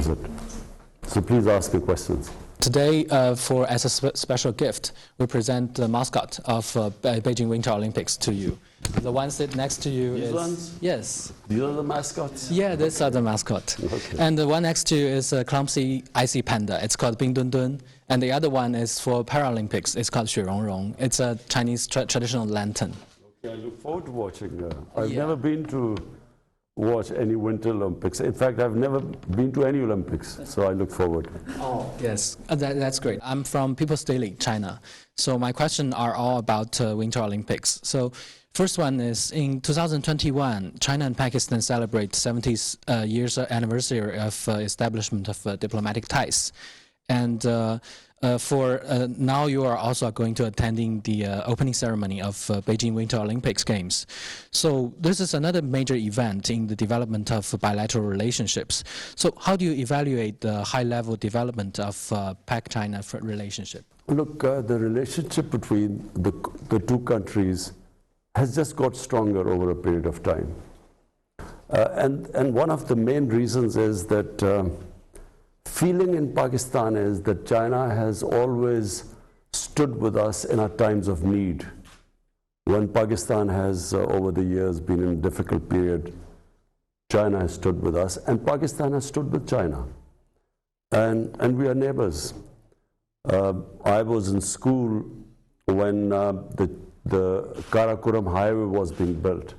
is it? So please ask your questions. Today, as a special gift, we present the mascot of Beijing Winter Olympics to you. The one sit next to you These is... ones? Yes. These are the mascots? Yeah, these are the mascot. Okay. And the one next to you is a clumsy icy panda. It's called Bing Dun Dun. And the other one is for Paralympics. It's called Xue Rong Rong. It's a Chinese traditional lantern. Okay, I look forward to watching. I've never been to watch any Winter Olympics. In fact, I've never been to any Olympics, so I look forward. Oh, yes, that's great. I'm from People's Daily, China. So my questions are all about Winter Olympics. So first one is, in 2021, China and Pakistan celebrate 70th years anniversary of establishment of diplomatic ties. And now you are also going to attending the opening ceremony of Beijing Winter Olympics Games. So this is another major event in the development of bilateral relationships. So how do you evaluate the high-level development of Pak-China relationship? Look, the relationship between the two countries has just got stronger over a period of time. And one of the main reasons is that feeling in Pakistan is that China has always stood with us in our times of need. When Pakistan has, over the years, been in a difficult period, China has stood with us, and Pakistan has stood with China. And we are neighbors. I was in school when the Karakoram highway was being built.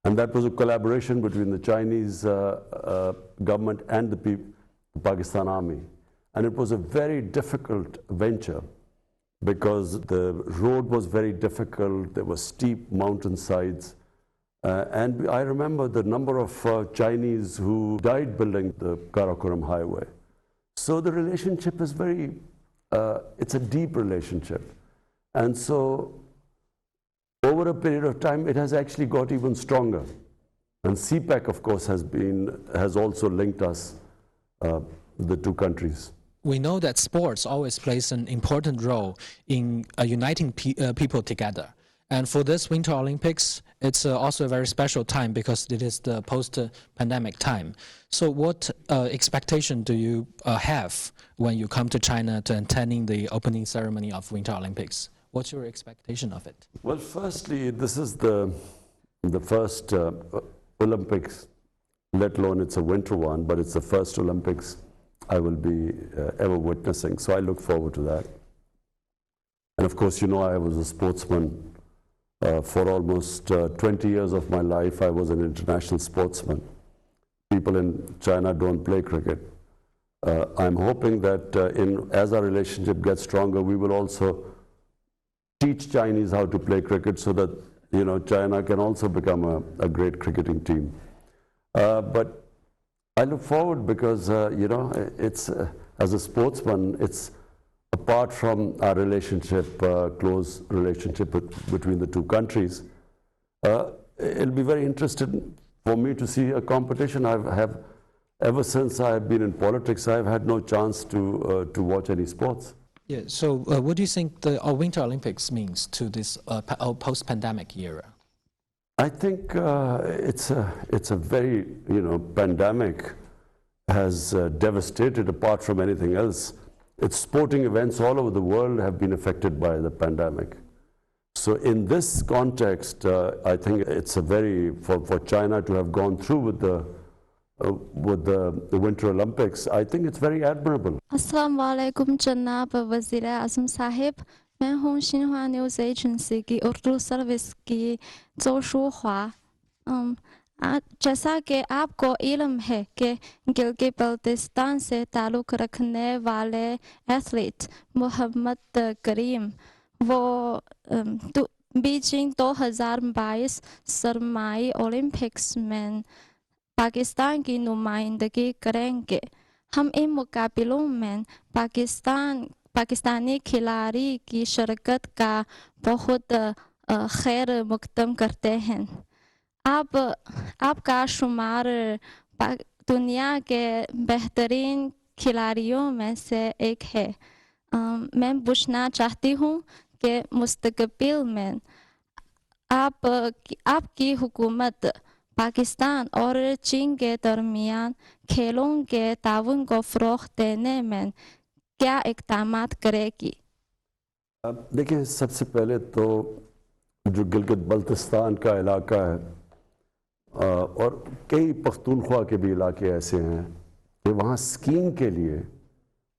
And that was a collaboration between the Chinese government and the Pakistan Army. And it was a very difficult venture because the road was very difficult, there were steep mountainsides. And I remember the number of Chinese who died building the Karakoram highway. So the relationship is it's a deep relationship. And so over a period of time, it has actually got even stronger. And CPEC, of course, has also linked us, the two countries. We know that sports always plays an important role in uniting people together. And for this Winter Olympics, it's also a very special time because it is the post-pandemic time. So what expectation do you have when you come to China to attending the opening ceremony of Winter Olympics? What's your expectation of it? Well, firstly, this is the first Olympics, let alone it's a winter one, but it's the first Olympics I will be ever witnessing. So I look forward to that. And of course, you know, I was a sportsman for almost 20 years of my life. I was an international sportsman. People in China don't play cricket. I'm hoping that as our relationship gets stronger, we will also teach Chinese how to play cricket so that, you know, China can also become a great cricketing team. But I look forward because, you know, it's as a sportsman, it's apart from our relationship, close relationship between the two countries. It'll be very interesting for me to see a competition. Ever since I've been in politics, I've had no chance to watch any sports. Yeah. So, what do you think the Winter Olympics means to this post-pandemic era? I think it's a very, you know, pandemic has devastated apart from anything else. It's sporting events all over the world have been affected by the pandemic. So in this context, I think it's a for China to have gone through with the Winter Olympics, I think it's very admirable. Assalamu alaikum Janab Wazir Azam Sahib. मैं हूँ Xinhua news agency की Urdu service की जोशु ख्वा। जैसा कि आपको इल्म है कि गिलगित बल्तिस्तान से ताल्लुक़ रखने वाले एथलीट मोहम्मद करीम वो बीजिंग 2022 सरमाई ओलंपिक्स में पाकिस्तान की नुमाइंदगी करेंगे। हम इन मुकाबलों में पाकिस्तानी खिलाड़ी की शिरकत का बहुत खैर मकदम करते हैं। आपका शुमार दुनिया के बेहतरीन खिलाड़ियों में से एक है। मैं पूछना चाहती हूँ कि मुस्तकबिल में आपकी हुकूमत पाकिस्तान और चीन के दरमियान खेलों के ताउन को फ़रोग़ देने में क्या इक़दामात करेगी? अब देखिए, सबसे पहले तो जो गिलगित बल्तिस्तान का इलाका है और कई पख्तूनख्वा के भी इलाके ऐसे हैं कि वहाँ स्कीइंग के लिए,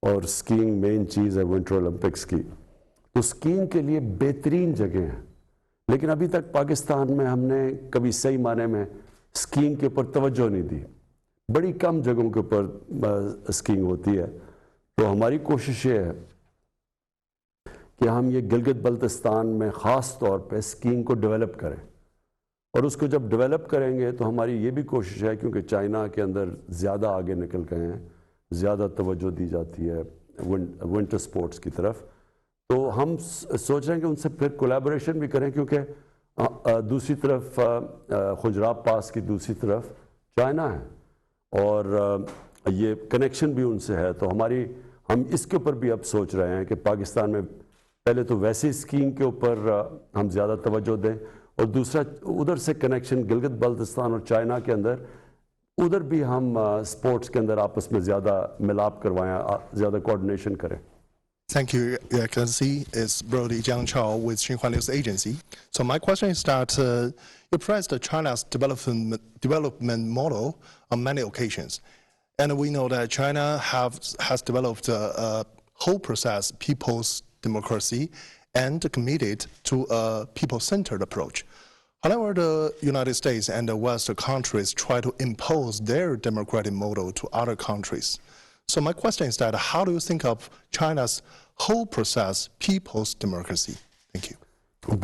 और स्कीइंग मेन चीज़ है विंटर ओलंपिक्स की, तो स्कीइंग के लिए बेहतरीन जगह हैं। लेकिन अभी तक पाकिस्तान में हमने कभी सही माने में स्कीइंग के ऊपर तवज्जो नहीं दी। बड़ी कम जगहों के ऊपर स्कीइंग होती है। तो हमारी कोशिश ये है कि हम ये गिलगित बल्तिस्तान में ख़ास तौर पे स्कीइंग को डेवलप करें, और उसको जब डेवलप करेंगे तो हमारी ये भी कोशिश है, क्योंकि चाइना के अंदर ज़्यादा आगे निकल गए हैं, ज़्यादा तवज्जो दी जाती है विंटर स्पोर्ट्स की तरफ, तो हम सोच रहे हैं कि उनसे फिर कोलैबोरेशन भी करें, क्योंकि दूसरी तरफ खुजराब पास की दूसरी तरफ चाइना है और ये कनेक्शन भी उनसे है। तो हम इसके ऊपर भी अब सोच रहे हैं कि पाकिस्तान में पहले तो वैसे स्कीइंग के ऊपर हम ज़्यादा तवज्जो दें, और दूसरा उधर से कनेक्शन गिलगित बल्तिस्तान और चाइना के अंदर, उधर भी हम स्पोर्ट्स के अंदर आपस में ज़्यादा मिलाप करवाएं, ज़्यादा कोऑर्डिनेशन करें। Thank you, Your Excellency. It's Brody Jiang Chao with Xinhua News Agency. So my question is that you praised China's development model on many occasions. And we know that China has developed a whole process, people's democracy, and committed to a people-centered approach. However, the United States and the Western countries try to impose their democratic model to other countries. So my question is that how do you think of China's whole process, people's democracy? Thank you.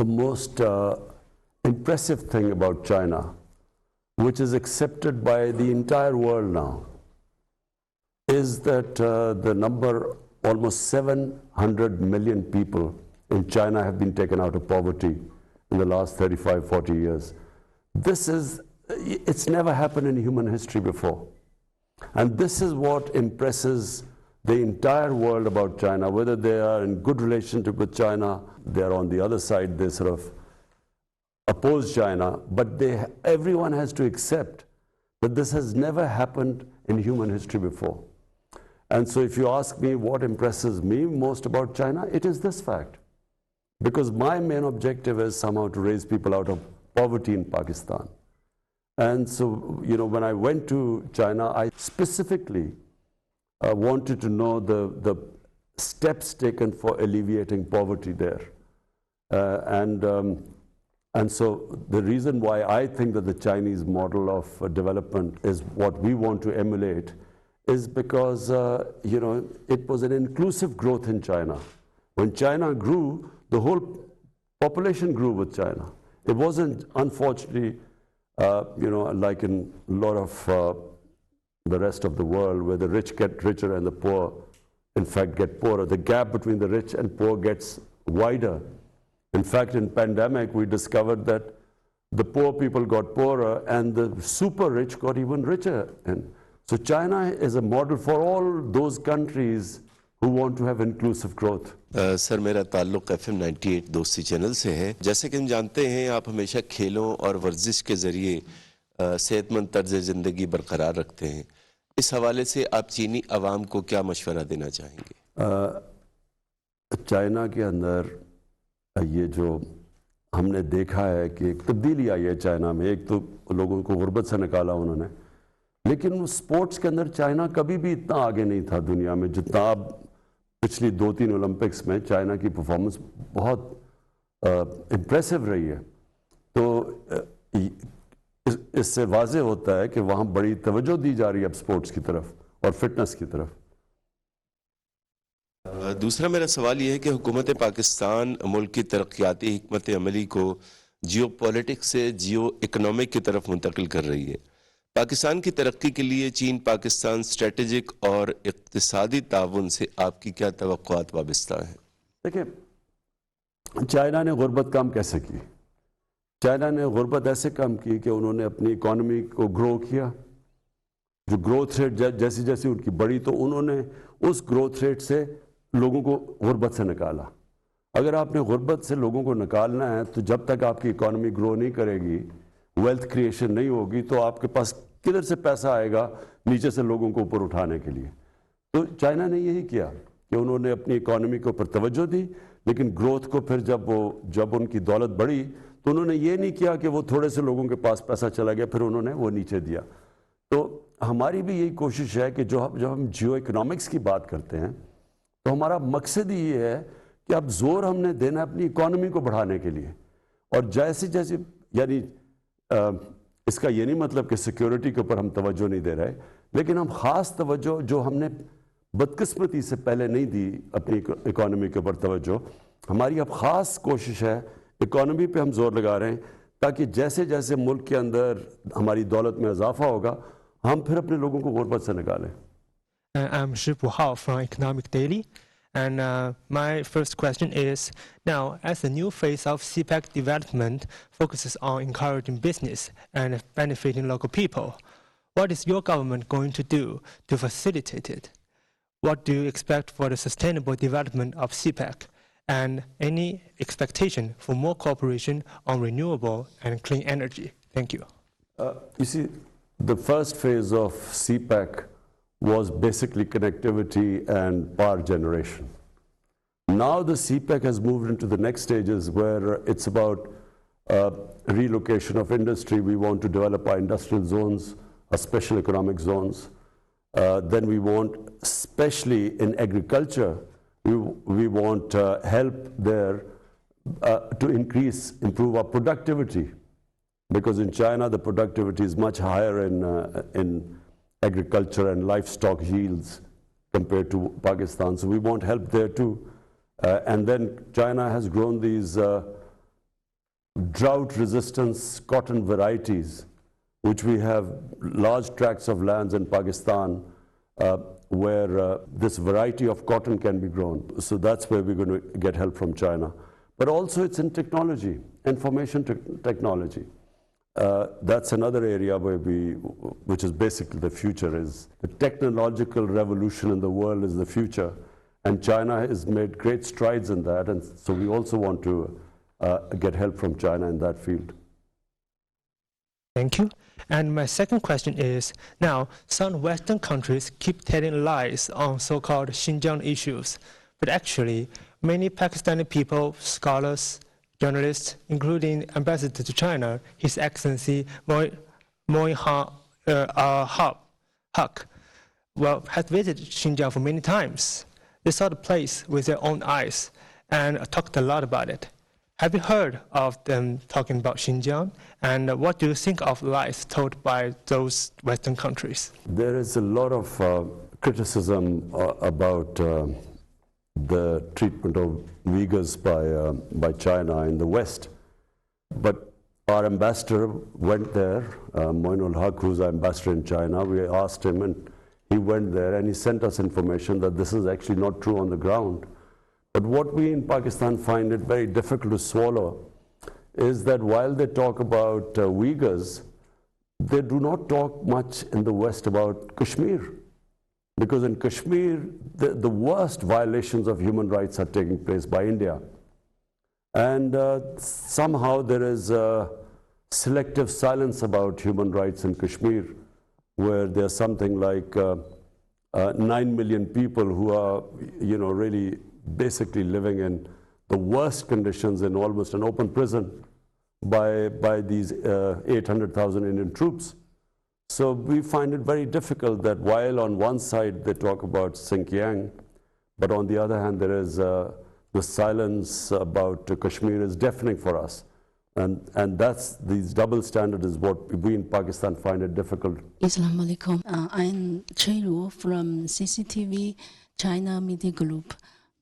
The most impressive thing about China, which is accepted by the entire world now, is that the number, almost 700 million people in China have been taken out of poverty in the last 35, 40 years. It's never happened in human history before. And this is what impresses the entire world about China, whether they are in good relationship with China, they are on the other side, they sort of oppose China, but everyone has to accept that this has never happened in human history before. And so if you ask me what impresses me most about China, it is this fact. Because my main objective is somehow to raise people out of poverty in Pakistan. And so, when I went to China, I specifically wanted to know the steps taken for alleviating poverty there. And so the reason why I think that the Chinese model of development is what we want to emulate is because, it was an inclusive growth in China. When China grew, the whole population grew with China. It wasn't, unfortunately, like in a lot of the rest of the world, where the rich get richer and the poor, in fact, get poorer. The gap between the rich and poor gets wider. In fact, in pandemic, we discovered that the poor people got poorer and the super rich got even richer. And so China is a model for all those countries who want to have inclusive growth. Sir, मेरा ताल्लुक़ FM 98 दोस्ती channel से है। जैसे कि हम जानते हैं, आप हमेशा खेलों और वर्जिश के ज़रिए सेहतमंद तर्ज़ ज़िंदगी बरकरार रखते हैं। इस हवाले से आप चीनी अवाम को क्या मशवरा देना चाहेंगे? चाइना के अंदर ये जो हमने देखा है कि एक तब्दीली आई है चाइना में, एक तो लोगों को गुर्बत से निकाला उन्होंने, लेकिन स्पोर्ट्स के अंदर चाइना कभी भी इतना आगे नहीं था दुनिया में जितना अब पिछली 2-3 ओलंपिक्स में चाइना की परफॉर्मेंस बहुत इम्प्रेसिव रही है। तो इससे वाज़ेह होता है कि वहाँ बड़ी तवज्जो दी जा रही है अब स्पोर्ट्स की तरफ और फिटनेस की तरफ। दूसरा मेरा सवाल ये है कि हुकूमत पाकिस्तान मुल्क की तरक्याती हिकमत अमली को जियो पॉलिटिक्स से जियो इकनॉमिक की तरफ मुंतकिल कर रही है। पाकिस्तान की तरक्की के लिए चीन पाकिस्तान स्ट्रेटेजिक और इक़्तिसादी ताउन से आपकी क्या तवक्कुआत वाबस्ता हैं? देखिए, चाइना ने गुर्बत कम कैसे की? चाइना ने गुर्बत ऐसे कम की कि उन्होंने अपनी इकॉनमी को ग्रो किया। जो ग्रोथ रेट जैसी जैसी उनकी बढ़ी, तो उन्होंने उस ग्रोथ रेट से लोगों को गुर्बत से निकाला। अगर आपने गुर्बत से लोगों को निकालना है, तो जब तक आपकी इकॉनमी ग्रो नहीं करेगी, वेल्थ क्रिएशन नहीं होगी तो आपके पास किधर से पैसा आएगा नीचे से लोगों को ऊपर उठाने के लिए। तो चाइना ने यही किया कि उन्होंने अपनी इकोनॉमी के ऊपर तवज्जो दी, लेकिन ग्रोथ को फिर जब उनकी दौलत बढ़ी तो उन्होंने ये नहीं किया कि वो थोड़े से लोगों के पास पैसा चला गया फिर उन्होंने वो नीचे दिया। तो हमारी भी यही कोशिश है कि जब हम जियो इकोनॉमिक्स की बात करते हैं तो हमारा मकसद ही ये है कि अब जोर हमने देना है अपनी इकोनॉमी को बढ़ाने के लिए। और जैसे जैसे यानी इसका ये नहीं मतलब कि सिक्योरिटी के ऊपर हम तवज्जो नहीं दे रहे, लेकिन हम ख़ास तवज्जो जो हमने बदकिस्मती से पहले नहीं दी अपनी इकोनॉमी के ऊपर तवज्जो, हमारी अब ख़ास कोशिश है इकोनॉमी पे हम जोर लगा रहे हैं ताकि जैसे जैसे मुल्क के अंदर हमारी दौलत में इजाफा होगा हम फिर अपने लोगों को गुर्बत से निकालें। I'm Shi Puhao from Economic Daily, and my first question is, now as the new phase of CPEC development focuses on encouraging business and benefiting local people, what is your government going to do to facilitate it? What do you expect for the sustainable development of CPEC, and any expectation for more cooperation on renewable and clean energy? Thank you. You see, the first phase of CPEC was basically connectivity and power generation. Now the CPEC has moved into the next stages where it's about relocation of industry. We want to develop our industrial zones, our special economic zones. Then we want, especially in agriculture, we want help there to improve our productivity. Because in China, the productivity is much higher in agriculture and livestock yields compared to Pakistan. So we want help there too. And then China has grown these drought-resistant cotton varieties, which we have large tracts of lands in Pakistan where this variety of cotton can be grown. So that's where we're going to get help from China. But also it's in technology, information technology. That's another area where which is basically the future, is the technological revolution in the world is the future. And China has made great strides in that. And so we also want to get help from China in that field. Thank you. And my second question is, now some Western countries keep telling lies on so-called Xinjiang issues, but actually many Pakistani people, scholars, journalists, including Ambassador to China, His Excellency Moin Haq, has visited Xinjiang for many times. They saw the place with their own eyes and talked a lot about it. Have you heard of them talking about Xinjiang? And what do you think of lies told by those Western countries? There is a lot of criticism about the treatment of Uyghurs by China in the West. But our ambassador went there, Moinul Haq, who's our ambassador in China. We asked him and he went there and he sent us information that this is actually not true on the ground. But what we in Pakistan find it very difficult to swallow is that while they talk about Uyghurs, they do not talk much in the West about Kashmir. Because in Kashmir, the worst violations of human rights are taking place by India. And somehow there is selective silence about human rights in Kashmir, where there's something like 9 million people who are, really basically living in the worst conditions in almost an open prison by these 800,000 Indian troops. So we find it very difficult that while on one side they talk about Xinjiang, but on the other hand there is the silence about Kashmir is deafening for us. And these double standards is what we in Pakistan find it difficult. Assalamu alaikum. I'm Chairu from CCTV China Media Group.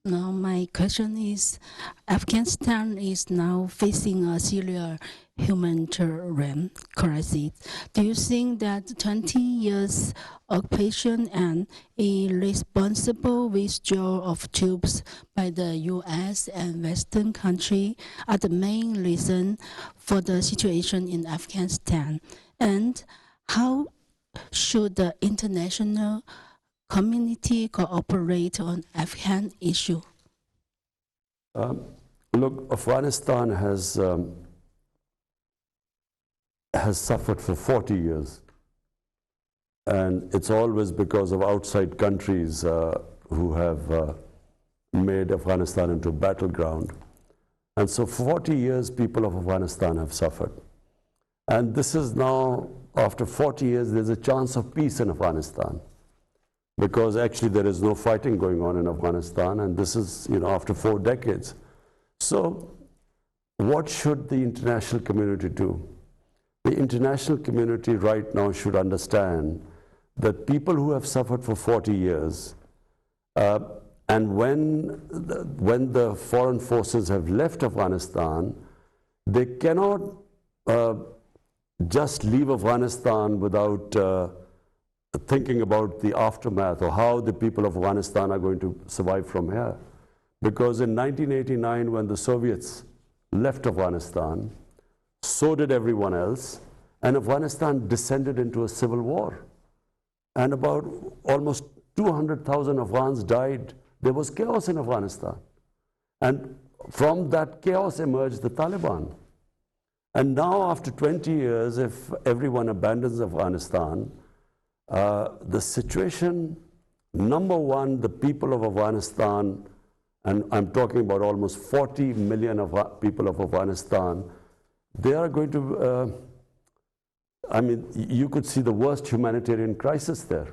Now my question is, Afghanistan is now facing a serious humanitarian crisis. Do you think that 20 years occupation and irresponsible withdrawal of troops by the US and Western countries are the main reason for the situation in Afghanistan? And how should the international community cooperate on Afghan issue? Look, Afghanistan has has suffered for 40 years. And it's always because of outside countries who have made Afghanistan into a battleground. And so 40 years people of Afghanistan have suffered. And this is now, after 40 years, there's a chance of peace in Afghanistan. Because actually there is no fighting going on in Afghanistan, and this is, after 4 decades. So what should the international community do? The international community right now should understand that people who have suffered for 40 years, and when the foreign forces have left Afghanistan, they cannot just leave Afghanistan without thinking about the aftermath or how the people of Afghanistan are going to survive from here. Because in 1989, when the Soviets left Afghanistan, so did everyone else, and Afghanistan descended into a civil war. And about almost 200,000 Afghans died. There was chaos in Afghanistan. And from that chaos emerged the Taliban. And now, after 20 years, if everyone abandons Afghanistan, the situation, number one, the people of Afghanistan, and I'm talking about almost 40 million people of Afghanistan, they are going to, you could see the worst humanitarian crisis there.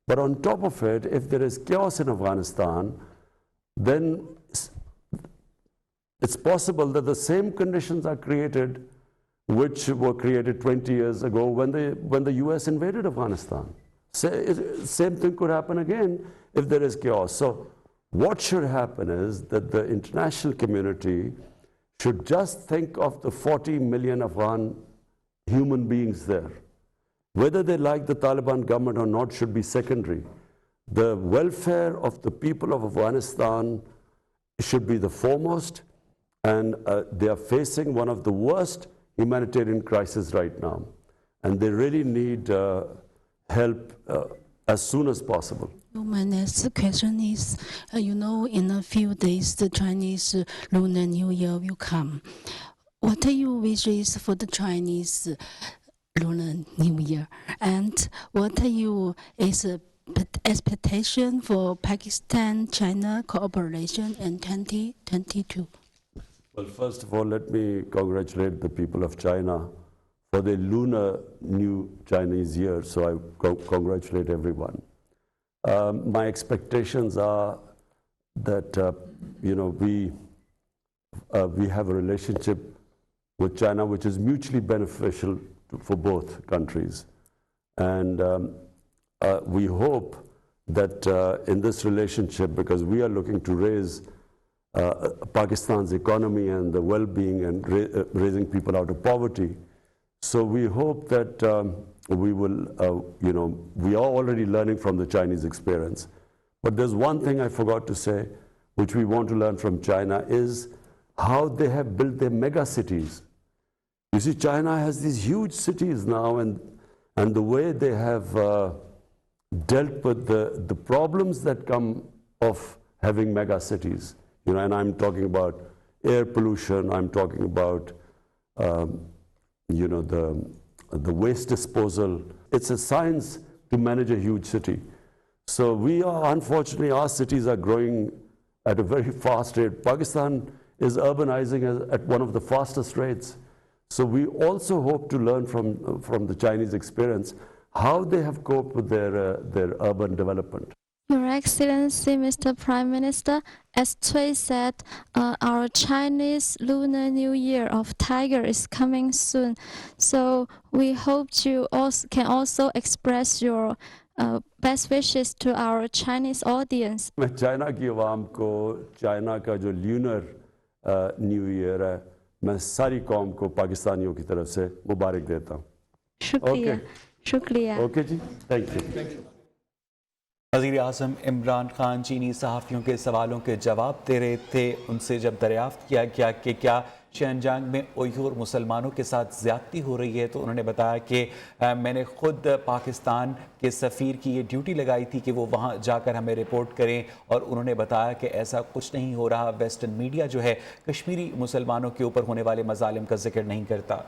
But on top of it, if there is chaos in Afghanistan, then it's possible that the same conditions are created which were created 20 years ago when the US invaded Afghanistan. Same thing could happen again if there is chaos. So what should happen is that the international community should just think of the 40 million Afghan human beings there. Whether they like the Taliban government or not should be secondary. The welfare of the people of Afghanistan should be the foremost, and they are facing one of the worst humanitarian crises right now. And they really need help as soon as possible. My next question is, in a few days, the Chinese Lunar New Year will come. What are your wishes for the Chinese Lunar New Year? And what are your expectations for Pakistan-China cooperation in 2022? Well, first of all, let me congratulate the people of China for the Lunar New Chinese Year. So I congratulate everyone. My expectations are that we have a relationship with China which is mutually beneficial for both countries, and we hope that in this relationship, because we are looking to raise Pakistan's economy and the well-being and raising people out of poverty, so we hope that we will, we are already learning from the Chinese experience. But there's one thing I forgot to say, which we want to learn from China, is how they have built their mega cities. You see, China has these huge cities now, and the way they have dealt with the problems that come of having mega cities. And I'm talking about air pollution, I'm talking about the waste disposal. It's a science to manage a huge city. So unfortunately, our cities are growing at a very fast rate. Pakistan is urbanizing at one of the fastest rates. So we also hope to learn from the Chinese experience how they have coped with their urban development. Your Excellency, Mr. Prime Minister, as Cui said, our Chinese Lunar New Year of Tiger is coming soon. So we hope you can also express your best wishes to our Chinese audience. मैं China की आवाम को China का जो lunar new year है, मैं सारी कौम को पाकिस्तानियों की तरफ से मुबारक देता हूँ. शुक्रिया. शुक्रिया. Okay ji, thank you. वज़ीर आज़म इमरान खान चीनी सहाफ़ियों के सवालों के जवाब दे रहे थे। उनसे जब दरियाफ़्त किया गया कि क्या शिनजांग में उइघुर मुसलमानों के साथ ज़्यादती हो रही है, तो उन्होंने बताया कि मैंने ख़ुद पाकिस्तान के सफ़ीर की ये ड्यूटी लगाई थी कि वो वहाँ जाकर हमें रिपोर्ट करें, और उन्होंने बताया कि ऐसा कुछ नहीं हो रहा। वेस्टर्न मीडिया जो है कश्मीरी मुसलमानों के ऊपर होने वाले मज़ालिम का जिक्र नहीं करता।